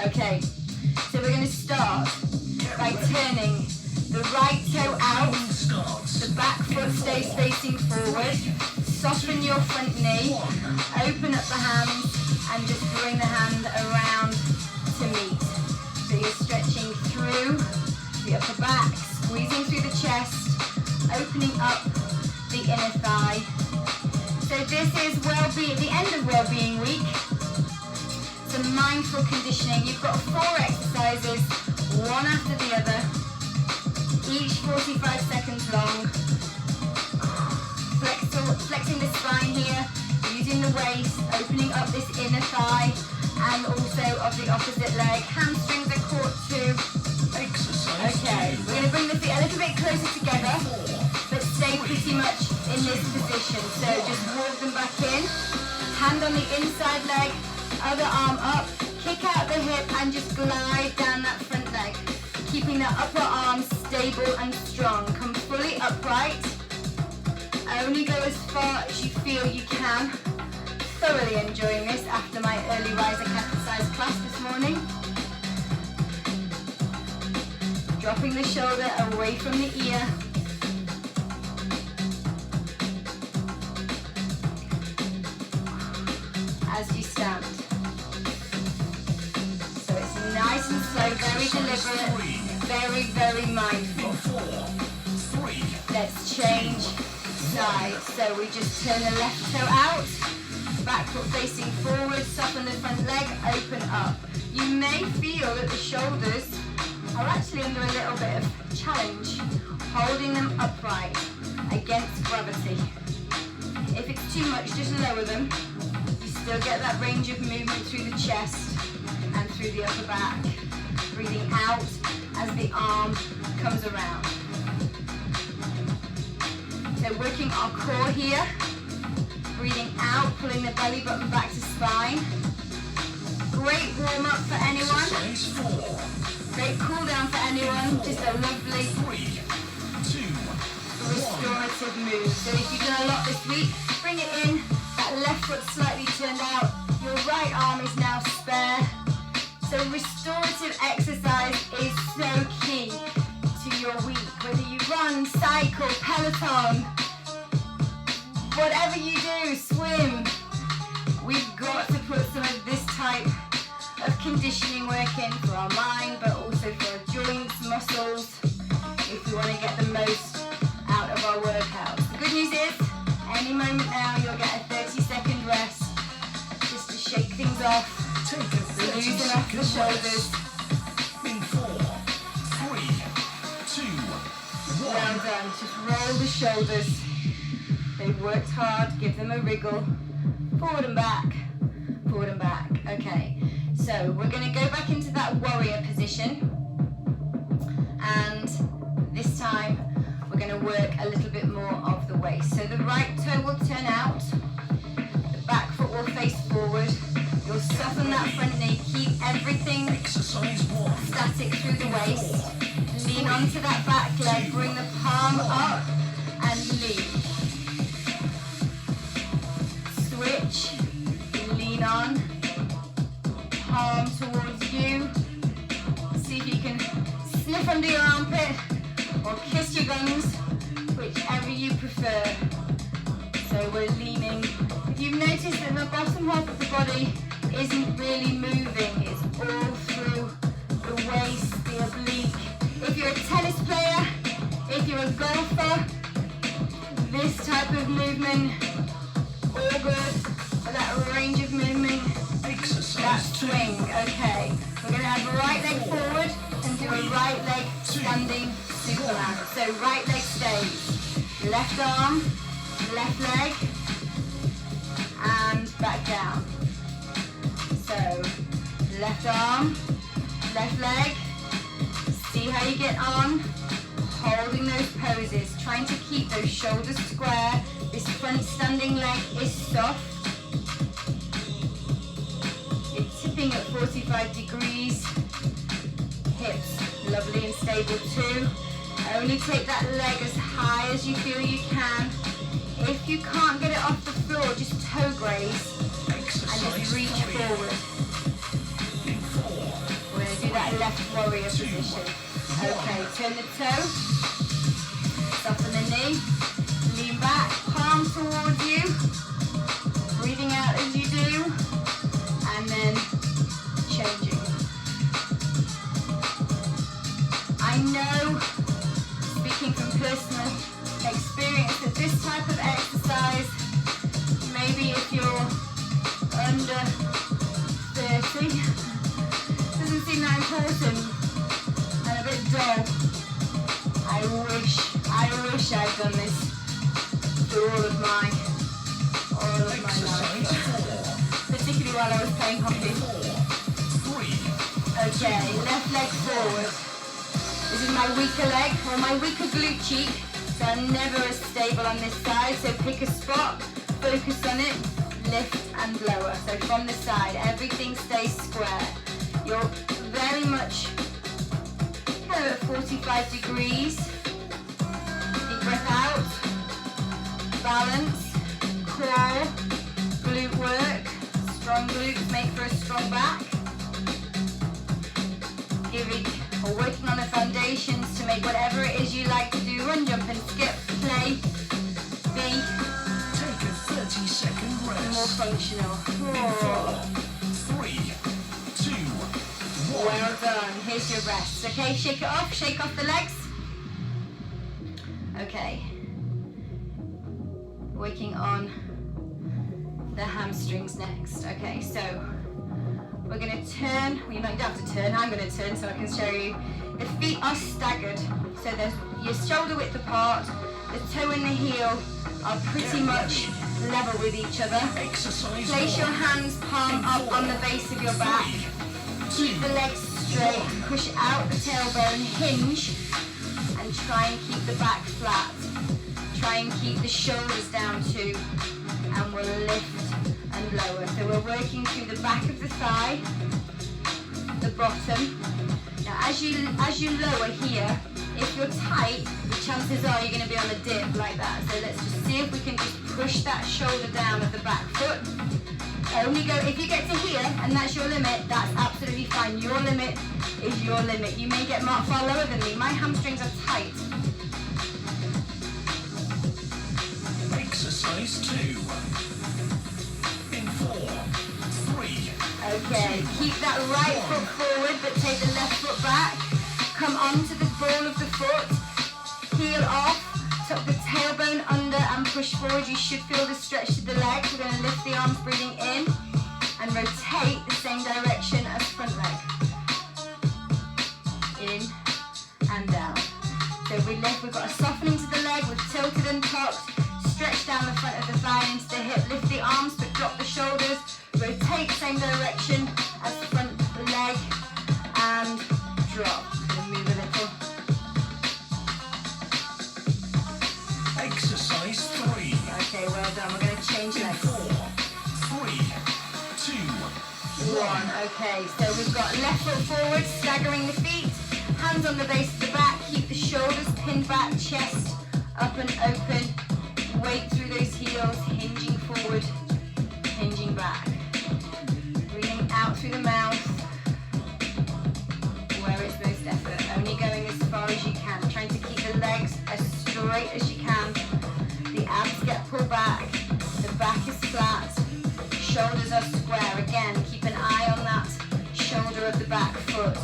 Okay, so we're going to start by turning the right toe out, the back foot stays facing forward, soften your front knee, open up the hands and just bring the hand around to meet. So you're stretching through the upper back, squeezing through the chest, opening up the inner thigh. So this is the end of Wellbeing Week. Some mindful conditioning. You've got 4 exercises, one after the other, each 45 seconds long. Flexing the spine here, using the waist, opening up this inner thigh, and also of the opposite leg. Hamstrings are caught too. Okay, we're going to bring the feet a little bit closer together, but stay pretty much in this position. So just walk them back in, hand on the inside leg, other arm up, kick out the hip and just glide down that front leg, keeping the upper arm stable and strong. Come fully upright, only go as far as you feel you can. Thoroughly enjoying this after my early riser exercise class this morning. Dropping the shoulder away from the ear. As you stand. So it's nice and slow, very deliberate, very, very mindful. Let's change sides. So we just turn the left toe out, back foot facing forward, soften the front leg, open up. You may feel that the shoulders are actually under a little bit of challenge, holding them upright against gravity. If it's too much, just lower them. You still get that range of movement through the chest and through the upper back. Breathing out as the arm comes around. So working our core here. Breathing out, pulling the belly button back to spine. Great warm up for anyone. Great cool down for anyone. Just a lovely restorative move. So if you've done a lot this week, bring it in. That left foot slightly turned out. Your right arm is now spare. So restorative exercise is so key to your week. Whether you run, cycle, Peloton, whatever you do, swim, we've got to put some of this type of conditioning work in for our mind, but also for our joints, muscles, if we want to get the most out of our workouts. The good news is, any moment now you'll get a 30-second rest, just to shake things off, loosen off the shoulders. In 4, 3, 2, 1. Well done, just roll the shoulders. They've worked hard, give them a wriggle. Forward and back, forward and back. Okay, so we're going to go back into that warrior position. And this time, we're going to work a little bit more of the waist. So the right toe will turn out, the back foot will face forward. You'll soften that front knee, keep everything static through the waist. Lean onto that back leg, bring the palm up and lean. Switch, lean on, palm towards you. See if you can sniff under your armpit or kiss your gums, whichever you prefer. So we're leaning. If you've noticed that the bottom half of the body isn't really moving, it's all through the waist, the oblique. If you're a tennis player, if you're a golfer, this type of movement, all good for that range of movement, that swing. Okay, we're going to have a right leg forward and do a right leg standing Superman. So right leg stays, left arm, left leg, and back down. So left arm, left leg, see how you get on, holding those poses, trying to keep those shoulders square. This front standing leg is soft. You're tipping at 45 degrees. Hips lovely and stable too. Only take that leg as high as you feel you can. If you can't get it off the floor, just toe graze and just reach forward. left warrior position. Okay, turn the toe, soften the knee, lean back, palm towards you, breathing out as you do, and then changing. I know, speaking from personal experience, that this type of exercise, maybe if you're under 30, doesn't seem that important and a bit dull. I wish I'd done this through all of my life, particularly while I was playing hockey. Okay, left leg forward. This is my weaker leg, or my weaker glute cheek, so I'm never as stable on this side, so pick a spot, focus on it, lift and lower. So from the side, everything stays square. You're very much kind of at 45 degrees. Deep breath out, balance, core, glute work, strong glutes make for a strong back. Working on the foundations to make whatever it is you like to do, run, jump and skip, play, be Take a 30-second rest. more functional. 4, 3, 2, 1. Well done. Here's your rest. Okay, shake off the legs. Okay. Working on the hamstrings next. Okay, so we're going to turn. Well, you don't have to turn. I'm going to turn so I can show you. The feet are staggered. So there's your shoulder width apart. The toe and the heel are pretty much level with each other. Exercise. Place your hands palm up on the base of your back. Keep the legs straight. Push out the tailbone. Hinge. And try and keep the back flat. Try and keep the shoulders down too. And we'll lift and lower. So we're working through the back of the thigh, the bottom. Now as you lower here, if you're tight, the chances are you're going to be on a dip like that. So let's just see if we can just push that shoulder down of the back foot. Only go, if you get to here and that's your limit, that's absolutely fine. Your limit is your limit. You may get marked far lower than me. My hamstrings are tight. Exercise 2. In 4, 3. Okay, keep that right foot forward, but take the left foot back. Come onto the ball of the foot, heel off, tuck the tailbone under and push forward. You should feel the stretch to the legs. We're going to lift the arms, breathing in, and rotate the same direction as front leg. In and down. So we lift, we've got a softening to the leg, we've tilted and tucked, stretch down the front of the thigh into the hip, lift the arms but drop the shoulders, rotate same direction as the front leg, and drop. Move a little. Exercise 3. Okay, well done. We're going to change In legs. 4, 3, 2, 1. Okay, so we've got left foot forward, staggering the feet, hands on the base of the back, keep the shoulders pinned back, chest up and open, weight through those heels, hinging forward, hinging back. Breathing out through the mouth, where it's most effort, only going as far as you can, trying to keep the legs as straight as you can. The abs get pulled back, the back is flat, shoulders are square. Again, keep an eye on that shoulder of the back foot.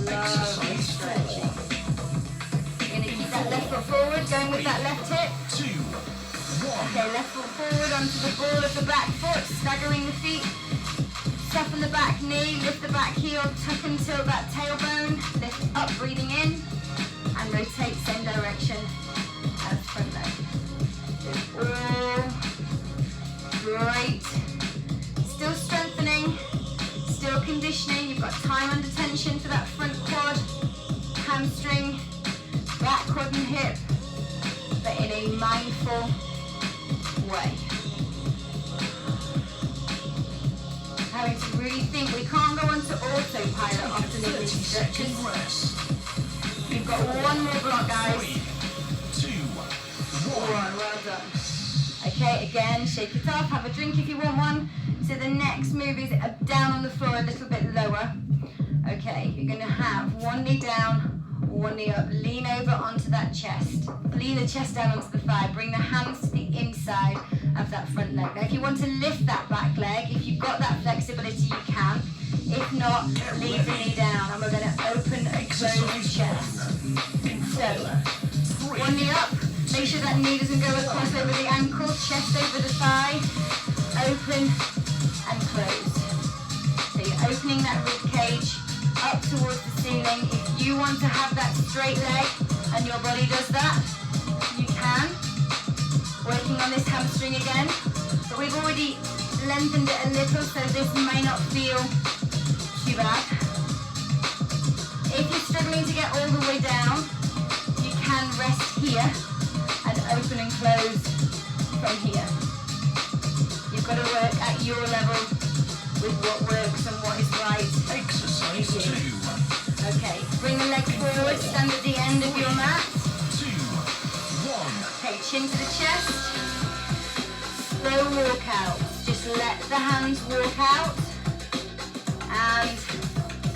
Lovely stretching. You're going to keep that left foot forward, going with that left hip. 2, 1. Okay, left foot forward onto the ball of the back foot, staggering the feet. Soften the back knee, lift the back heel, tuck and tilt that tailbone, lift up, breathing in, and rotate same direction as front leg. All great. Still strengthening, still conditioning. You've got time under tension for that front quad, hamstring, back quad and hip, but in a mindful way. Having to really think. We can't go onto autopilot often in these stretches. You've got one more block, guys. 3, 2, 1. Well done. Okay, again, shake it off, have a drink if you want one. So the next move is down on the floor a little bit lower. Okay, you're going to have one knee down, one knee up. Lean over onto that chest. Lean the chest down onto the thigh. Bring the hands to the inside of that front leg. Now if you want to lift that back leg, if you've got that flexibility, you can. If not, leave the knee down and we're going to open and close the chest. So, one knee up. Make sure that knee doesn't go across over the ankle, chest over the thigh. Open and close. So you're opening that rib cage up towards the ceiling. If you want to have that straight leg and your body does that, you can. Working on this hamstring again. But we've already lengthened it a little, so this may not feel too bad. If you're struggling to get all the way down, you can rest here and open and close from here. You've got to work at your level with what works and what is right. Exercise 2. Okay, bring the leg forward, stand at the end of your mat. 2, 1. Okay, chin to the chest. Slow walk out. Just let the hands walk out and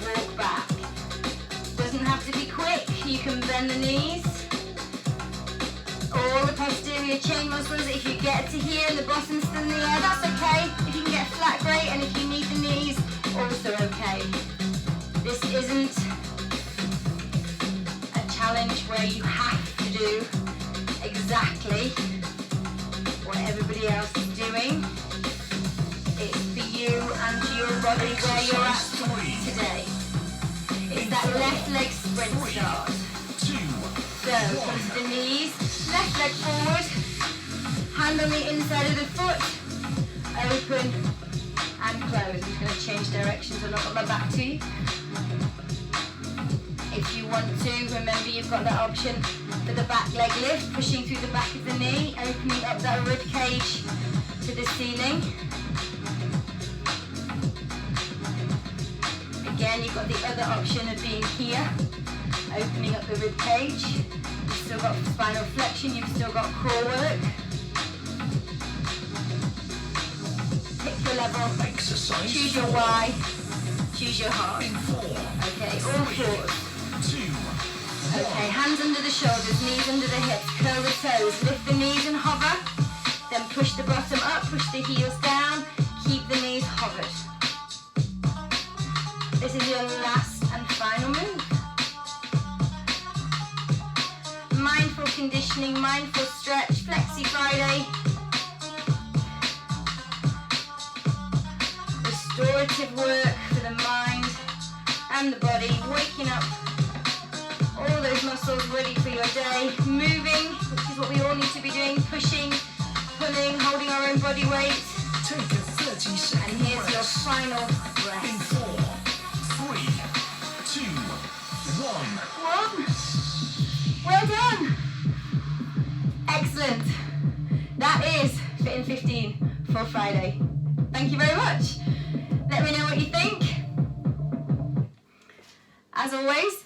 walk back. Doesn't have to be quick. You can bend the knees. All the posterior chain muscles. If you get to here and the bottom's still in the air, that's okay. If you can get flat, great. And if you need the knees, also okay. This isn't a challenge where you have to do exactly what everybody else is doing. It's for you and your body where you're at today. It's that left leg sprint start. 2, So, come to the knees, left leg forward, hand on the inside of the foot, open and close. I'm just going to change directions and look at my back to you. If you want to, remember you've got that option for the back leg lift, pushing through the back of the knee, opening up that rib cage to the ceiling. Again, you've got the other option of being here, opening up the rib cage. You've still got spinal flexion, you've still got core work. Pick your level, Exercise choose your why, choose your heart. 4, Okay, all fours. 2, Okay, hands under the shoulders, knees under the hips, curl the toes, lift the knees and hover, then push the bottom up, push the heels down, keep the knees hovered. This is your last and final move. Mindful conditioning, mindful stretch, Flexi Friday. Restorative work for the mind and the body, waking up all those muscles ready for your day, moving, which is what we all need to be doing, pushing, pulling, holding our own body weight. take a 30-second And here's your rest. final In breath. 4, 3, 2, 1. Well done. Excellent. That is Fit in 15 for Friday. Thank you very much. Let me know what you think. As always,